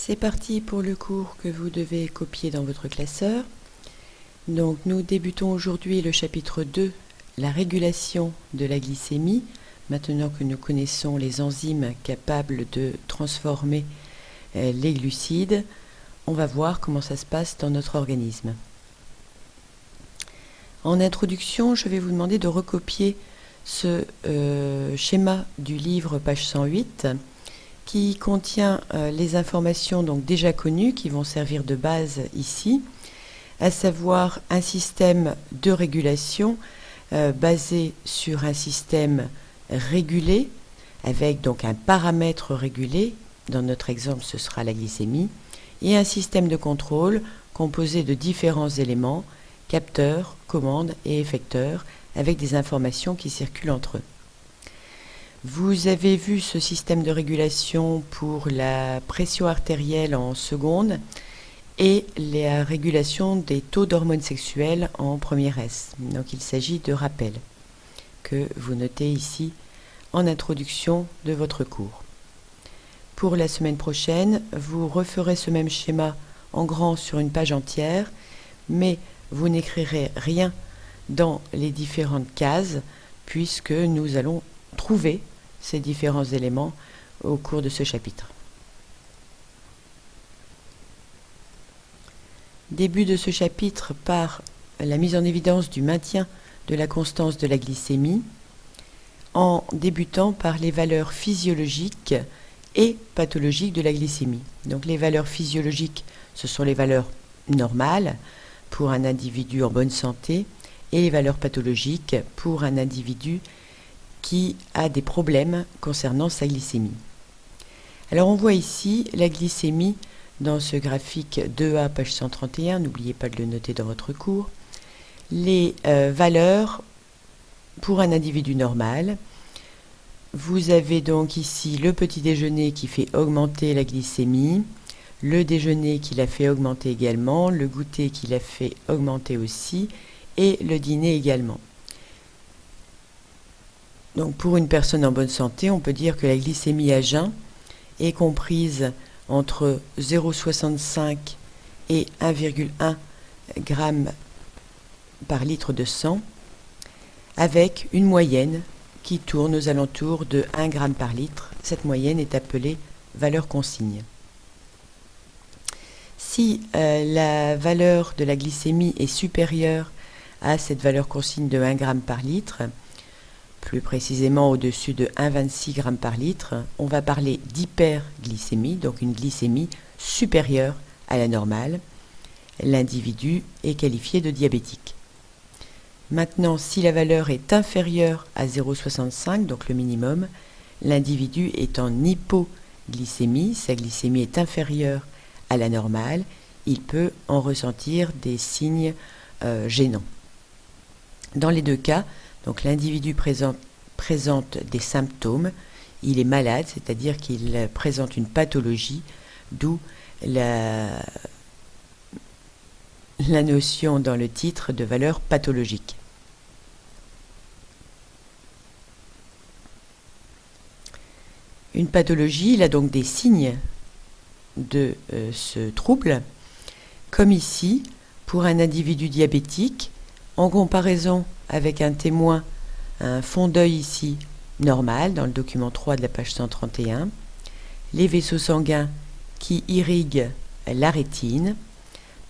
C'est parti pour le cours que vous devez copier dans votre classeur. Donc nous débutons aujourd'hui le chapitre 2, la régulation de la glycémie. Maintenant que nous connaissons les enzymes capables de transformer les glucides, on va voir comment ça se passe dans notre organisme. En introduction, je vais vous demander de recopier ce schéma du livre, page 108, qui contient les informations donc déjà connues qui vont servir de base ici, à savoir un système de régulation basé sur un système régulé, avec donc un paramètre régulé, dans notre exemple ce sera la glycémie, et un système de contrôle composé de différents éléments, capteurs, commandes et effecteurs, avec des informations qui circulent entre eux. Vous avez vu ce système de régulation pour la pression artérielle en seconde et la régulation des taux d'hormones sexuelles en première S. Donc il s'agit de rappels que vous notez ici en introduction de votre cours. Pour la semaine prochaine, vous referez ce même schéma en grand sur une page entière, mais vous n'écrirez rien dans les différentes cases puisque nous allons trouver ces différents éléments au cours de ce chapitre. Début de ce chapitre par la mise en évidence du maintien de la constance de la glycémie en débutant par les valeurs physiologiques et pathologiques de la glycémie. Donc les valeurs physiologiques, ce sont les valeurs normales pour un individu en bonne santé et les valeurs pathologiques pour un individu qui a des problèmes concernant sa glycémie. Alors on voit ici la glycémie dans ce graphique 2A, page 131, n'oubliez pas de le noter dans votre cours. Les valeurs pour un individu normal. Vous avez donc ici le petit déjeuner qui fait augmenter la glycémie, le déjeuner qui la fait augmenter également, le goûter qui la fait augmenter aussi, et le dîner également. Donc pour une personne en bonne santé, on peut dire que la glycémie à jeun est comprise entre 0,65 et 1,1 g par litre de sang, avec une moyenne qui tourne aux alentours de 1 g par litre. Cette moyenne est appelée valeur consigne. Si la valeur de la glycémie est supérieure à cette valeur consigne de 1 g par litre, plus précisément au-dessus de 1,26 g par litre, on va parler d'hyperglycémie, donc une glycémie supérieure à la normale. L'individu est qualifié de diabétique. Maintenant, si la valeur est inférieure à 0,65, donc le minimum, l'individu est en hypoglycémie, sa glycémie est inférieure à la normale, il peut en ressentir des signes gênants. Dans les deux cas, donc l'individu présente des symptômes, il est malade, c'est-à-dire qu'il présente une pathologie, d'où la notion dans le titre de valeur pathologique. Une pathologie, il a donc des signes de ce trouble, comme ici, pour un individu diabétique, en comparaison avec un témoin, un fond d'œil ici normal, dans le document 3 de la page 131, les vaisseaux sanguins qui irriguent la rétine.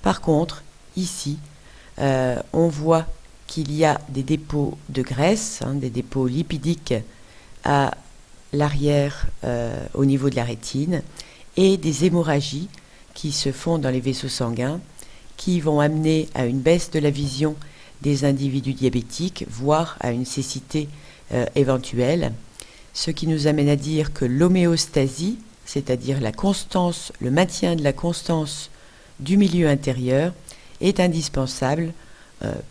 Par contre, ici, on voit qu'il y a des dépôts de graisse, des dépôts lipidiques à l'arrière au niveau de la rétine, et des hémorragies qui se font dans les vaisseaux sanguins, qui vont amener à une baisse de la vision des individus diabétiques, voire à une cécité éventuelle, ce qui nous amène à dire que l'homéostasie, c'est-à-dire la constance, le maintien de la constance du milieu intérieur, est indispensable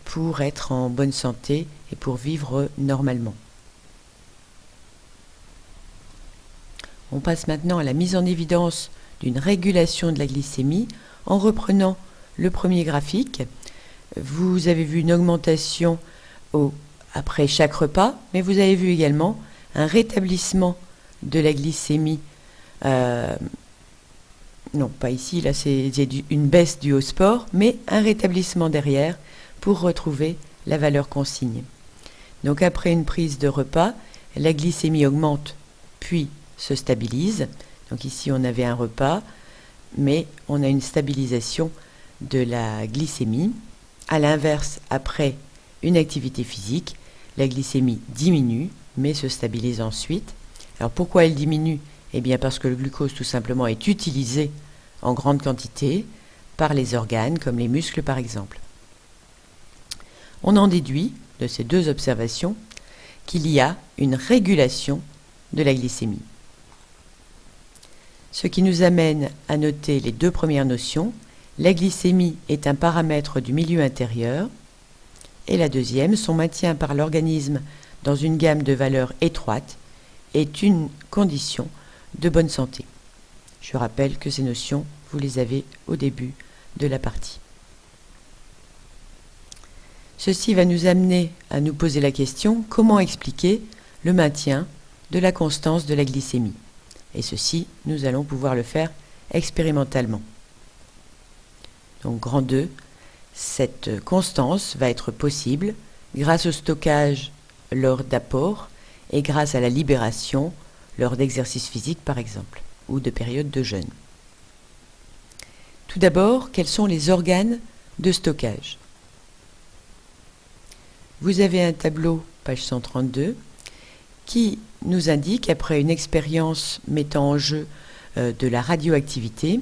pour être en bonne santé et pour vivre normalement. On passe maintenant à la mise en évidence d'une régulation de la glycémie en reprenant le premier graphique. Vous avez vu une augmentation après chaque repas, mais vous avez vu également un rétablissement de la glycémie non pas ici, là c'est une baisse due au sport, mais un rétablissement derrière pour retrouver la valeur consigne. Donc après une prise de repas, la glycémie augmente puis se stabilise. Donc ici on avait un repas, mais on a une stabilisation de la glycémie. A l'inverse, après une activité physique, la glycémie diminue, mais se stabilise ensuite. Alors pourquoi elle diminue ? Eh bien parce que le glucose tout simplement est utilisé en grande quantité par les organes, comme les muscles par exemple. On en déduit de ces deux observations qu'il y a une régulation de la glycémie. Ce qui nous amène à noter les deux premières notions. La glycémie est un paramètre du milieu intérieur. Et la deuxième, son maintien par l'organisme dans une gamme de valeurs étroite est une condition de bonne santé. Je rappelle que ces notions, vous les avez au début de la partie. Ceci va nous amener à nous poser la question, comment expliquer le maintien de la constance de la glycémie ? Et ceci, nous allons pouvoir le faire expérimentalement. Donc, grand 2, cette constance va être possible grâce au stockage lors d'apport et grâce à la libération lors d'exercices physiques, par exemple, ou de périodes de jeûne. Tout d'abord, quels sont les organes de stockage ? Vous avez un tableau, page 132, qui nous indique, après une expérience mettant en jeu de la radioactivité,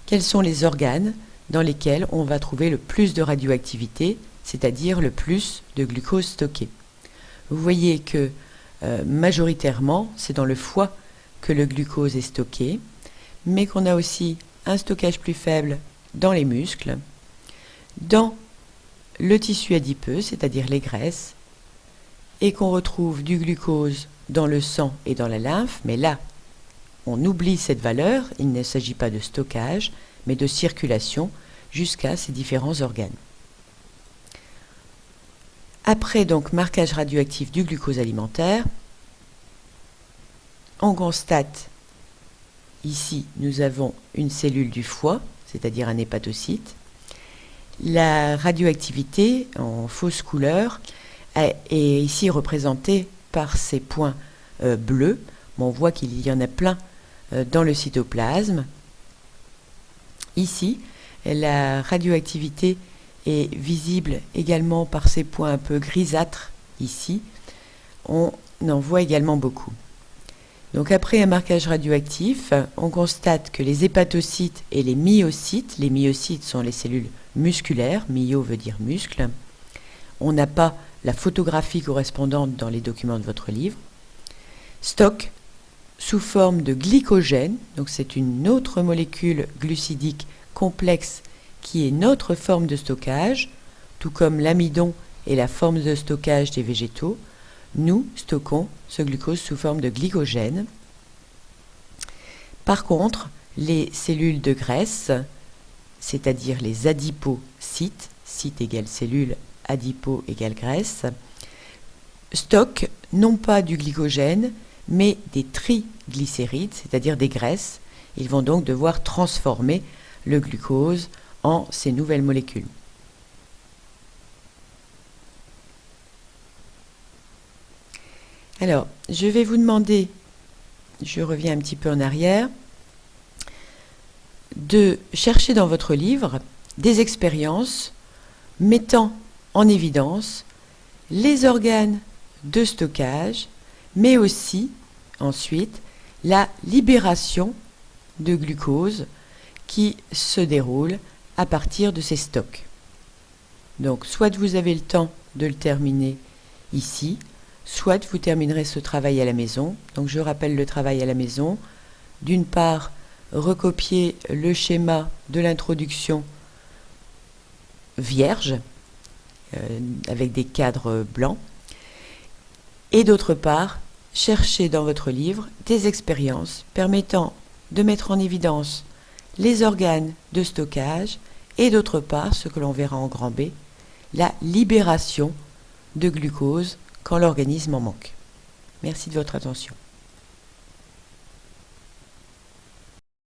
quels sont les organes dans lesquels on va trouver le plus de radioactivité, c'est-à-dire le plus de glucose stocké. Vous voyez que majoritairement, c'est dans le foie que le glucose est stocké, mais qu'on a aussi un stockage plus faible dans les muscles, dans le tissu adipeux, c'est-à-dire les graisses, et qu'on retrouve du glucose dans le sang et dans la lymphe, mais là, on oublie cette valeur, il ne s'agit pas de stockage, mais de circulation jusqu'à ces différents organes. Après donc marquage radioactif du glucose alimentaire, on constate, ici nous avons une cellule du foie, c'est-à-dire un hépatocyte. La radioactivité en fausse couleur est ici représentée par ces points bleus. On voit qu'il y en a plein dans le cytoplasme. Ici, la radioactivité est visible également par ces points un peu grisâtres ici. On en voit également beaucoup. Donc après un marquage radioactif, on constate que les hépatocytes et les myocytes sont les cellules musculaires, myo veut dire muscle. On n'a pas la photographie correspondante dans les documents de votre livre. Stock sous forme de glycogène, donc c'est une autre molécule glucidique complexe qui est notre forme de stockage, tout comme l'amidon est la forme de stockage des végétaux. Nous stockons ce glucose sous forme de glycogène. Par contre, les cellules de graisse, c'est-à-dire les adipocytes, cyte égale cellule, adipo égale graisse, stockent non pas du glycogène, mais des triglycérides, c'est-à-dire des graisses. Ils vont donc devoir transformer le glucose en ces nouvelles molécules. Alors, je vais vous demander, je reviens un petit peu en arrière, de chercher dans votre livre des expériences mettant en évidence les organes de stockage, mais aussi, ensuite, la libération de glucose qui se déroule à partir de ces stocks. Donc, soit vous avez le temps de le terminer ici, soit vous terminerez ce travail à la maison. Donc je rappelle le travail à la maison. D'une part, recopier le schéma de l'introduction vierge, avec des cadres blancs. Et d'autre part, chercher dans votre livre des expériences permettant de mettre en évidence les organes de stockage et d'autre part, ce que l'on verra en grand B, la libération de glucose quand l'organisme en manque. Merci de votre attention.